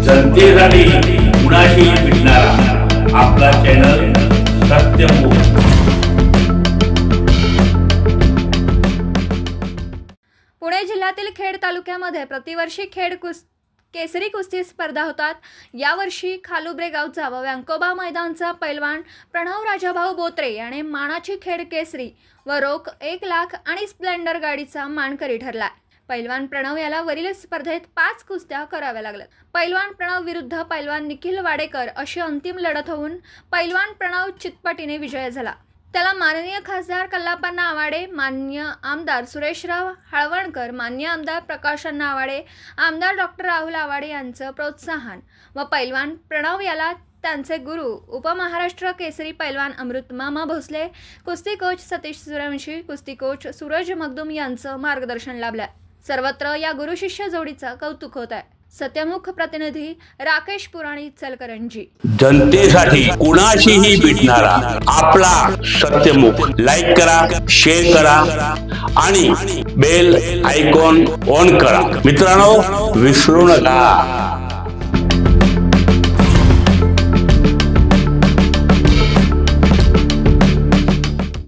जनतेसाठी कुणाशी भेटणारा आपला चॅनल सत्यमुख। पुणे जिल्ह्यातील खेड तालुक्यामध्ये प्रतिवर्षी खेड केसरी कुस्ती स्पर्धा होतात। यावर्षी खालुब्रे गावचा व व्यंकोबा मैदानचा पैलवान प्रणव राजाभाऊ बोत्रे याने मानाची खेड केसरी व रोख 1 लाख आणि स्प्लेंडर गाडीचा मानकरी ठरला। पैलवान प्रणव याला वरील स्पर्धेत 5 कुस्त्या कराव्या लागल्या। पैलवान प्रणव विरुद्ध पैलवान निखिल वाडेकर अशी अंतिम लढत होऊन पैलवान प्रणव चितपटीने विजयी झाला। त्याला माननीय खासदार कल्लापण्णा आवाडे, माननीय आमदार सुरेशराव हळवणकर, माननीय आमदार प्रकाश अण्णा आवाडे, आमदार डॉक्टर राहुल आवाडे यांचं प्रोत्साहन व पैलवान प्रणव याला त्यांचे गुरु उपमहाराष्ट्र केसरी पैलवान अमृत मामा भोसले, कुस्ती कोच सतीश सूर्यवंशी, कुस्ती कोच सूरज मगदूम यांचं मार्गदर्शन लाभलं। सर्वत्र या गुरु शिष्य जोडीचं कौतुक होत आहे। सत्यमुख प्रतिनिधी राकेश पुराणी चलकरंजी। जनतेसाठी कुणाशीही भेटणारा आपला सत्यमुख। लाईक करा, शेअर करा आणि बेल आयकॉन ऑन करा। मित्रांनो, विसरू नका।